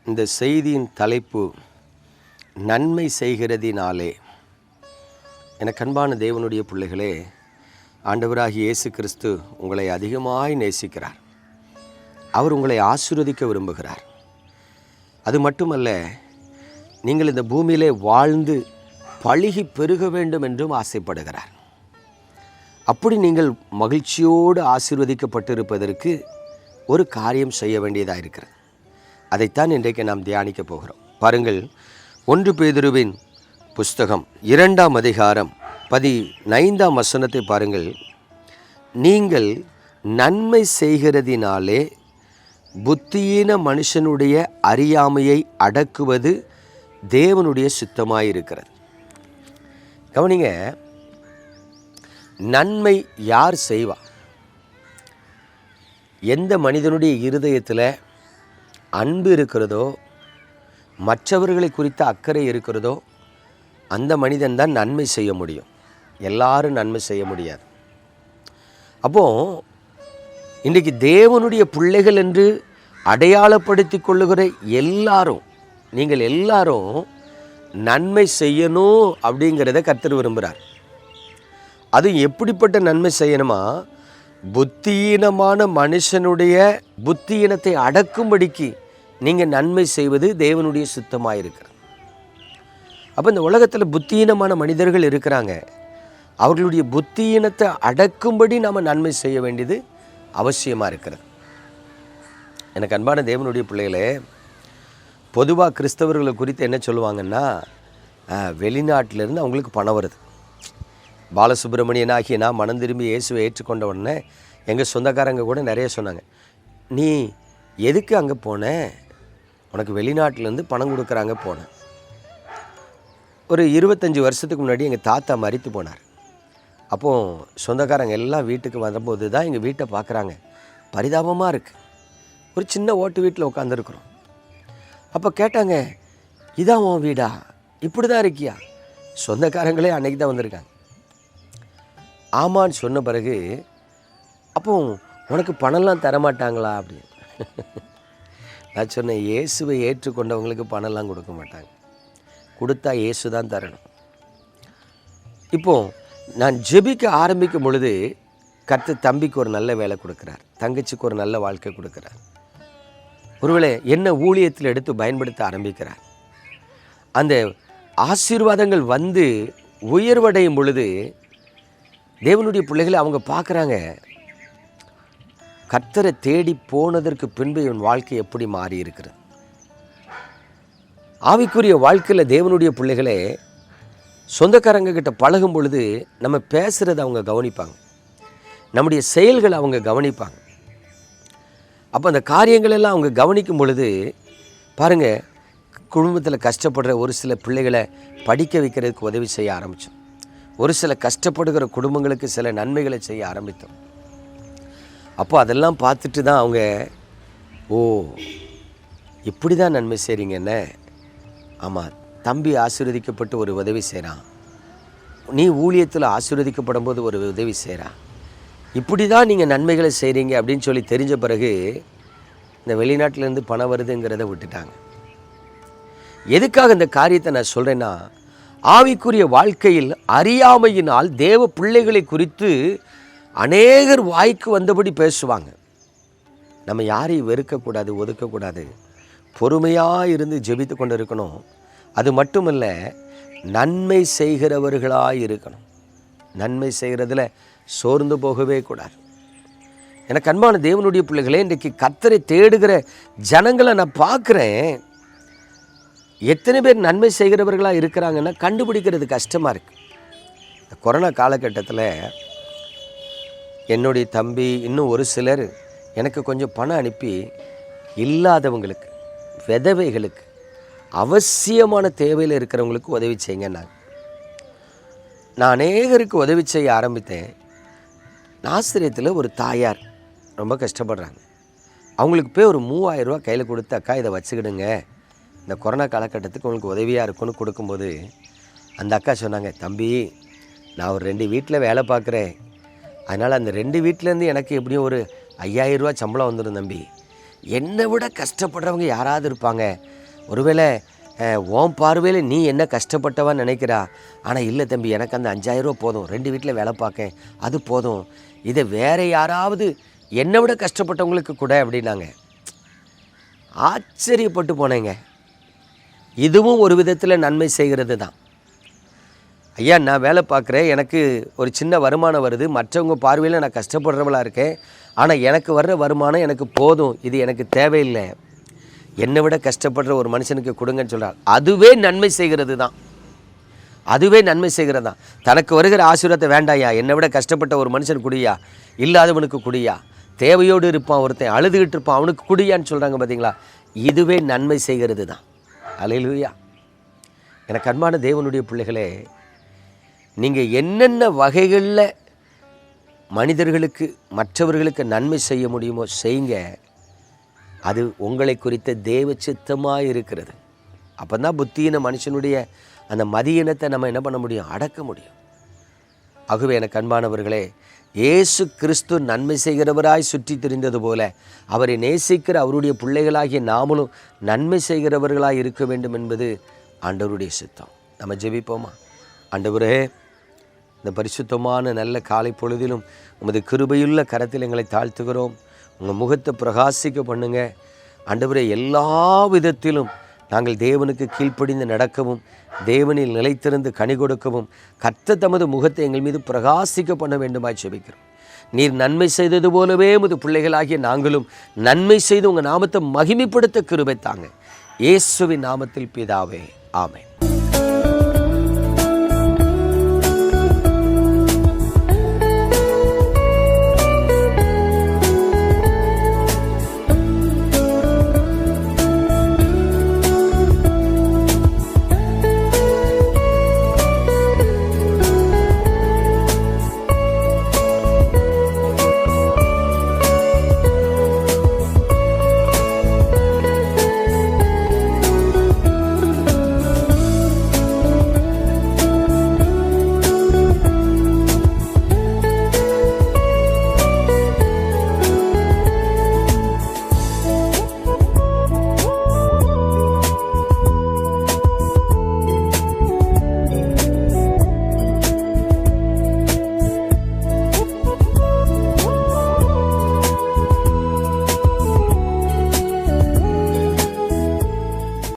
இந்த செய்தியின் தலைப்பு நன்மை செய்கிறதினாலே. எனக்கு அன்பான தேவனுடைய பிள்ளைகளே, ஆண்டவராகிய இயேசு கிறிஸ்து உங்களை அதிகமாய் நேசிக்கிறார். அவர் உங்களை ஆசீர்வதிக்க விரும்புகிறார். அது மட்டுமல்ல, நீங்கள் இந்த பூமியிலே வாழ்ந்து பழுகி பெருக வேண்டும் என்றும் ஆசைப்படுகிறார். அப்படி நீங்கள் மகிழ்ச்சியோடு ஆசீர்வதிக்கப்பட்டிருப்பதற்கு ஒரு காரியம் செய்ய வேண்டியதாக இருக்கிறது. அதைத்தான் இன்றைக்கு நாம் தியானிக்க போகிறோம். பாருங்கள், 1 பேதுருவின் புஸ்தகம் 2ஆம் அதிகாரம் 15ஆம் வசனத்தை பாருங்கள். நீங்கள் நன்மை செய்கிறதினாலே புத்தியீன மனுஷனுடைய அறியாமையை அடக்குவது தேவனுடைய சித்தமாயிருக்கிறது. கவனிங்க, நன்மை யார் செய்வா? எந்த மனிதனுடைய இருதயத்தில் அன்பு இருக்கிறதோ, மற்றவர்களை குறித்த அக்கறை இருக்கிறதோ, அந்த மனிதன் தான் நன்மை செய்ய முடியும். எல்லாரும் நன்மை செய்ய முடியாது. அப்போது இன்றைக்கு தேவனுடைய பிள்ளைகள் என்று அடையாளப்படுத்தி கொள்ளுகிற எல்லாரும், நீங்கள் எல்லாரும் நன்மை செய்யணும் அப்படிங்கிறத கர்த்தர் விரும்புகிறார். அது எப்படிப்பட்ட நன்மை செய்யணுமா? புத்தியீனமான மனுஷனுடைய புத்தியீனத்தை அடக்கும்படிக்கு நீங்கள் நன்மை செய்வது தேவனுடைய சித்தமாக இருக்கிறது. அப்போ இந்த உலகத்தில் புத்தியீனமான மனிதர்கள் இருக்கிறாங்க. அவர்களுடைய புத்தியீனத்தை அடக்கும்படி நாம் நன்மை செய்ய வேண்டியது அவசியமாக இருக்கிறது. எனக்கு அன்பான தேவனுடைய பிள்ளைகளே, பொதுவாக கிறிஸ்தவர்களை குறித்து என்ன சொல்லுவாங்கன்னா, வெளிநாட்டிலேருந்து அவங்களுக்கு பணம் வருது. பாலசுப்ரமணியனாகிய நான் மனம் திரும்பி இயேசுவை ஏற்றுக்கொண்ட உடனே எங்கள் சொந்தக்காரங்க கூட நிறைய சொன்னாங்க, நீ எதுக்கு அங்கே போன? உனக்கு வெளிநாட்டிலேருந்து பணம் கொடுக்குறாங்க போனேன். ஒரு 25 வருஷத்துக்கு முன்னாடி எங்கள் தாத்தா மரித்து போனார். அப்போது சொந்தக்காரங்க எல்லாம் வீட்டுக்கு வரும்போது தான் எங்கள் வீட்டை பார்க்குறாங்க. பரிதாபமாக இருக்குது. ஒரு சின்ன ஓட்டு வீட்டில் உட்காந்துருக்குறோம். அப்போ கேட்டாங்க, இதான் உன் வீடா? இப்படி தான் இருக்கியா? சொந்தக்காரங்களே அன்றைக்கி தான் வந்திருக்காங்க. ஆமான்னு சொன்ன பிறகு, அப்போ உனக்கு பணம்லாம் தரமாட்டாங்களா அப்படின்னு நான் சொன்னேன், இயேசுவை ஏற்றுக்கொண்டவங்களுக்கு பணம்லாம் கொடுக்க மாட்டாங்க. கொடுத்தா இயேசு தான் தரணும். இப்போது நான் ஜெபிக்க ஆரம்பிக்கும் பொழுது கர்த்தர் தம்பிக்கு ஒரு நல்ல வேலை கொடுக்குறார், தங்கச்சிக்கு ஒரு நல்ல வாழ்க்கை கொடுக்குறார். ஒருவேளை என்ன ஊழியத்தில் எடுத்து பயன்படுத்த ஆரம்பிக்கிறார். அந்த ஆசீர்வாதங்கள் வந்து உயர்வடையும் பொழுது தேவனுடைய பிள்ளைகளை அவங்க பார்க்குறாங்க, கர்த்தரை தேடி போனதற்கு பின்பு இவன் வாழ்க்கை எப்படி மாறி இருக்கிறது. ஆவிக்குரிய வாழ்க்கையில் தேவனுடைய பிள்ளைகளே சொந்தக்காரங்க கிட்ட பழகும் பொழுது நம்ம பேசுகிறத அவங்க கவனிப்பாங்க, நம்முடைய செயல்களை அவங்க கவனிப்பாங்க. அப்போ அந்த காரியங்களெல்லாம் அவங்க கவனிக்கும் பொழுது பாருங்கள், குடும்பத்தில் கஷ்டப்படுற ஒரு சில பிள்ளைகளை படிக்க வைக்கிறதுக்கு உதவி செய்ய ஆரம்பித்தோம். ஒரு சில கஷ்டப்படுகிற குடும்பங்களுக்கு சில நன்மைகளை செய்ய ஆரம்பித்தோம். அப்போ அதெல்லாம் பார்த்துட்டு தான் அவங்க, ஓ இப்படி தான் நன்மை செய்கிறீங்க என்ன? ஆமாம், தம்பி ஆசீர்வதிக்கப்பட்டு ஒரு உதவி செய்கிறான், நீ ஊழியத்தில் ஆசீர்வதிக்கப்படும் போது ஒரு உதவி செய்கிறான், இப்படி தான் நீங்கள் நன்மைகளை செய்கிறீங்க அப்படின்னு சொல்லி தெரிஞ்ச பிறகு இந்த வெளிநாட்டிலேருந்து பணம் வருதுங்கிறத விட்டுட்டாங்க. எதுக்காக இந்த காரியத்தை நான் சொல்கிறேன்னா, ஆவிக்குரிய வாழ்க்கையில் அறியாமையினால் தேவ பிள்ளைகளை குறித்து அநேகர் வாய்க்கு வந்தபடி பேசுவாங்க. நம்ம யாரையும் வெறுக்கக்கூடாது, ஒதுக்கக்கூடாது, பொறுமையாக இருந்து ஜெபித்து கொண்டு இருக்கணும். அது மட்டுமல்ல, நன்மை செய்கிறவர்களாக இருக்கணும். நன்மை செய்கிறதுல சோர்ந்து போகவே கூடாது. எனக்கு அன்பான தேவனுடைய பிள்ளைகளே, இன்றைக்கு கர்த்தரை தேடுகிற ஜனங்களை நான் பார்க்குறேன். எத்தனை பேர் நன்மை செய்கிறவர்களாக இருக்கிறாங்கன்னா கண்டுபிடிக்கிறது கஷ்டமாக இருக்குது. இந்த கொரோனா காலகட்டத்தில் என்னுடைய தம்பி இன்னும் ஒரு சிலர் எனக்கு கொஞ்சம் பணம் அனுப்பி இல்லாதவங்களுக்கு, விதவைகளுக்கு, அவசியமான தேவையில் இருக்கிறவங்களுக்கு உதவி செய்யுங்க. நான் அநேகருக்கு உதவி செய்ய ஆரம்பித்தேன். ஆசிரியத்தில் ஒரு தாயார் ரொம்ப கஷ்டப்படுறாங்க. அவங்களுக்கு போய் ஒரு 3000 ரூபா கையில் கொடுத்து, அக்கா இதை வச்சுக்கிடுங்க, இந்த கொரோனா காலகட்டத்துக்கு உங்களுக்கு உதவியாக இருக்குன்னு கொடுக்கும்போது அந்த அக்கா சொன்னாங்க, தம்பி நான் ஒரு 2 வீட்டில் வேலை பார்க்குறேன், அதனால் அந்த 2 வீட்டிலேருந்து எனக்கு எப்படியும் ஒரு 5000 ரூபா சம்பளம் வந்துடும் தம்பி, என்னை விட கஷ்டப்படுறவங்க யாராவது இருப்பாங்க. ஒருவேளை உன் பார்வையில் நீ என்ன கஷ்டப்பட்டவான்னு நினைக்கிறா. ஆனால் இல்லை தம்பி, எனக்கு அந்த 5,000 ரூபா போதும், 2 வீட்டில் வேலை பார்க்கேன், அது போதும், இதை வேறு யாராவது என்னை விட கஷ்டப்பட்டவங்களுக்கு கூட அப்படின்னாங்க. ஆச்சரியப்பட்டு போனேங்க. இதுவும் ஒரு விதத்தில் நன்மை செய்கிறது தான். ஐயா, நான் வேலை பார்க்குறேன், எனக்கு ஒரு சின்ன வருமானம் வருது, மற்றவங்க பார்வையில் நான் கஷ்டப்படுறவளாக இருக்கேன், ஆனால் எனக்கு வர்ற வருமானம் எனக்கு போதும், இது எனக்கு தேவையில்லை, என்னை விட கஷ்டப்படுற ஒரு மனுஷனுக்கு கொடுங்கன்னு சொல்கிறார். அதுவே நன்மை செய்கிறது தான். அதுவே நன்மை செய்கிறது தான். தனக்கு வருகிற ஆசீர்வாதத்தை வேண்டாயா, என்னை விட கஷ்டப்பட்ட ஒரு மனுஷன் குடியா, இல்லாதவனுக்கு குடியா, தேவையோடு இருப்பான் ஒருத்தன், அழுதுகிட்டு இருப்பான், அவனுக்கு குடியான்னு சொல்கிறாங்க பார்த்தீங்களா. இதுவே நன்மை செய்கிறது தான். அல்லேலூயா. எனக்கு அன்பான தேவனுடைய பிள்ளைகளே, நீங்கள் என்னென்ன வகைகளில் மனிதர்களுக்கு மற்றவர்களுக்கு நன்மை செய்ய முடியுமோ செய்யுங்க. அது உங்களை குறித்த தேவ சித்தமாக இருக்கிறது. அப்போ தான் புத்தியின மனுஷனுடைய அந்த மதியினத்தை நம்ம என்ன பண்ண முடியும், அடக்க முடியும். ஆகவே எனக்கு அன்பானவர்களே, இயேசு கிறிஸ்து நன்மை செய்கிறவராய் சுற்றி திரிந்தது போல அவரை நேசிக்கிற அவருடைய பிள்ளைகளாகிய நாமளும் நன்மை செய்கிறவர்களாய் இருக்க வேண்டும் என்பது ஆண்டவருடைய சித்தம். நம்ம ஜெபிப்போமா? ஆண்டவரே, இந்த பரிசுத்தமான நல்ல காலை பொழுதிலும் உமது கிருபையுள்ள கரத்தில் எங்களை தாழ்த்துகிறோம். உங்கள் முகத்தை பிரகாசிக்க பண்ணுங்க ஆண்டவரே. எல்லா விதத்திலும் நாங்கள் தேவனுக்கு கீழ்ப்படிந்து நடக்கவும், தேவனில் நிலைத்திருந்து கனி கொடுக்கவும், கர்த்தர் தமது முகத்தை எங்கள் மீது பிரகாசிக்க பண்ண வேண்டுமாய் ஜெபிக்கிறோம். நீர் நன்மை செய்தது போலவே உமது பிள்ளைகளாகிய நாங்களும் நன்மை செய்து உங்கள் நாமத்தை மகிமைப்படுத்த கிருபை தாங்க. இயேசுவின் நாமத்தில் பிதாவே, ஆமென்.